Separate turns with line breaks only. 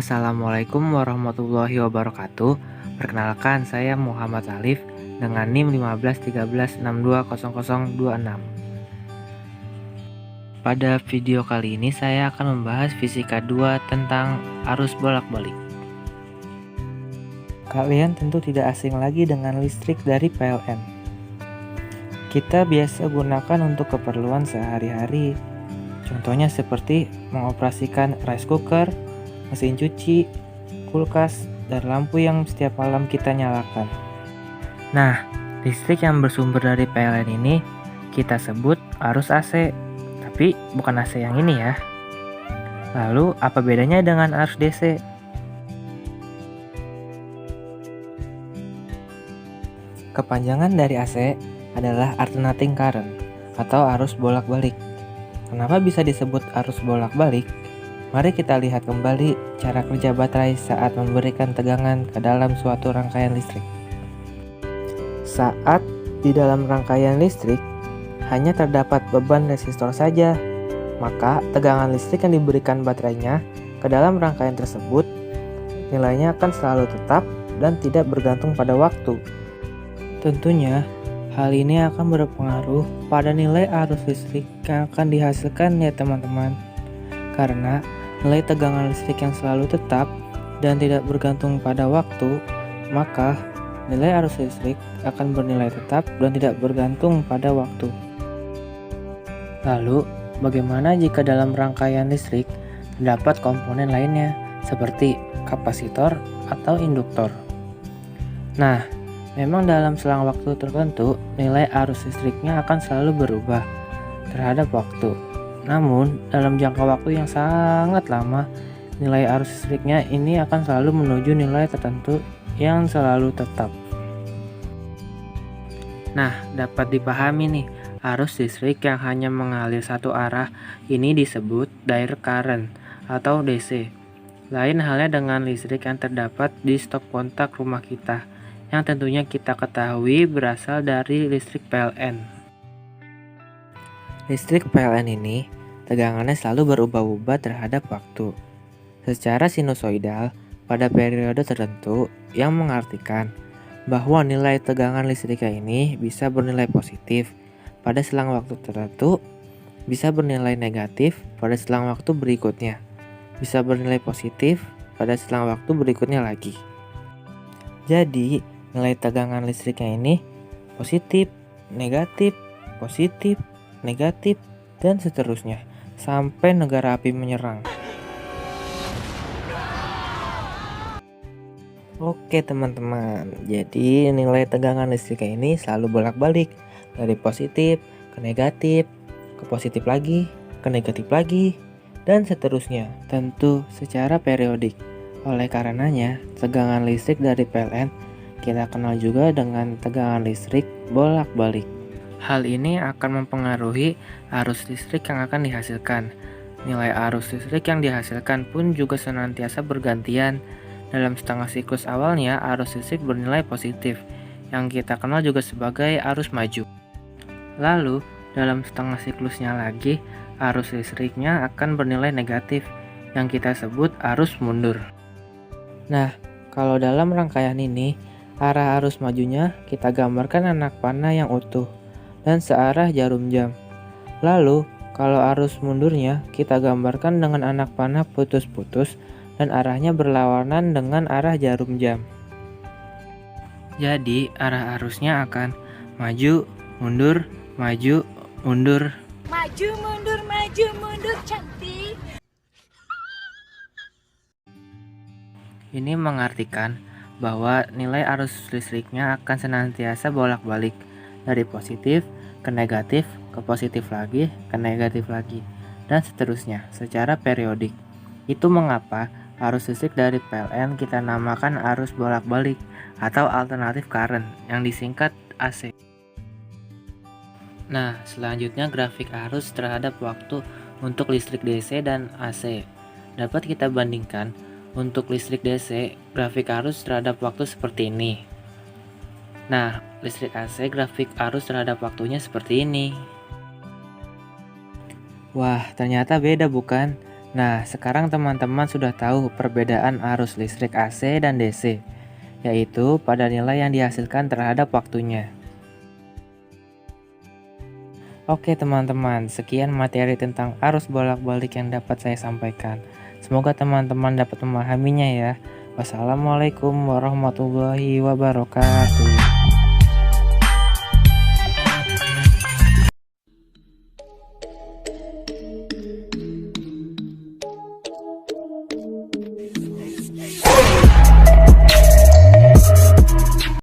Assalamualaikum warahmatullahi wabarakatuh. Perkenalkan, saya Muhammad Alif dengan NIM 1513620026. Pada video kali ini saya akan membahas fisika 2 tentang arus bolak-balik. Kalian tentu tidak asing lagi dengan listrik dari PLN. Kita biasa gunakan untuk keperluan sehari-hari. Contohnya seperti mengoperasikan rice cooker, mesin cuci, kulkas, dan lampu yang setiap malam kita nyalakan. Nah, listrik yang bersumber dari PLN ini kita sebut arus AC, tapi bukan AC yang ini ya. Lalu, apa bedanya dengan arus DC? Kepanjangan dari AC adalah alternating current atau arus bolak-balik. Kenapa bisa disebut arus bolak-balik? Mari kita lihat kembali cara kerja baterai saat memberikan tegangan ke dalam suatu rangkaian listrik. Saat di dalam rangkaian listrik hanya terdapat beban resistor saja, maka tegangan listrik yang diberikan baterainya ke dalam rangkaian tersebut nilainya akan selalu tetap dan tidak bergantung pada waktu. Tentunya, hal ini akan berpengaruh pada nilai arus listrik yang akan dihasilkan ya teman-teman. Karena nilai tegangan listrik yang selalu tetap dan tidak bergantung pada waktu, maka nilai arus listrik akan bernilai tetap dan tidak bergantung pada waktu. Lalu, bagaimana jika dalam rangkaian listrik terdapat komponen lainnya seperti kapasitor atau induktor? Nah, memang dalam selang waktu tertentu nilai arus listriknya akan selalu berubah terhadap waktu. Namun, dalam jangka waktu yang sangat lama, nilai arus listriknya ini akan selalu menuju nilai tertentu yang selalu tetap. Nah, dapat dipahami nih, arus listrik yang hanya mengalir satu arah ini disebut direct current atau DC. Lain halnya dengan listrik yang terdapat di stop kontak rumah kita, yang tentunya kita ketahui berasal dari listrik PLN. Listrik PLN ini tegangannya selalu berubah-ubah terhadap waktu secara sinusoidal pada periode tertentu, yang mengartikan bahwa nilai tegangan listriknya ini bisa bernilai positif pada selang waktu tertentu, bisa bernilai negatif pada selang waktu berikutnya, bisa bernilai positif pada selang waktu berikutnya lagi. Jadi, nilai tegangan listriknya ini positif, negatif, dan seterusnya sampai negara api menyerang. Oke teman-teman, jadi nilai tegangan listriknya ini selalu bolak-balik dari positif ke negatif, ke positif lagi, ke negatif lagi, dan seterusnya, tentu secara periodik. Oleh karenanya, tegangan listrik dari PLN kita kenal juga dengan tegangan listrik bolak-balik. Hal ini akan mempengaruhi arus listrik yang akan dihasilkan. Nilai arus listrik yang dihasilkan pun juga senantiasa bergantian. Dalam setengah siklus awalnya, arus listrik bernilai positif, yang kita kenal juga sebagai arus maju. Lalu, dalam setengah siklusnya lagi, arus listriknya akan bernilai negatif, yang kita sebut arus mundur. Nah, kalau dalam rangkaian ini, arah arus majunya kita gambarkan anak panah yang utuh dan searah jarum jam. Lalu, kalau arus mundurnya kita gambarkan dengan anak panah putus-putus dan arahnya berlawanan dengan arah jarum jam. Jadi, arah arusnya akan maju, mundur, maju, mundur.
Maju, mundur, cantik.
Ini mengartikan bahwa nilai arus listriknya akan senantiasa bolak-balik dari positif ke negatif, ke positif lagi, ke negatif lagi, dan seterusnya secara periodik. Itu mengapa arus listrik dari PLN kita namakan arus bolak-balik atau alternative current yang disingkat AC. Nah, selanjutnya grafik arus terhadap waktu untuk listrik DC dan AC. Dapat kita bandingkan untuk listrik DC, grafik arus terhadap waktu seperti ini. Nah, listrik AC grafik arus terhadap waktunya seperti ini. Wah, ternyata beda bukan? Nah, sekarang teman-teman sudah tahu perbedaan arus listrik AC dan DC, yaitu pada nilai yang dihasilkan terhadap waktunya. Oke teman-teman, sekian materi tentang arus bolak-balik yang dapat saya sampaikan. Semoga teman-teman dapat memahaminya ya. Wassalamualaikum warahmatullahi wabarakatuh.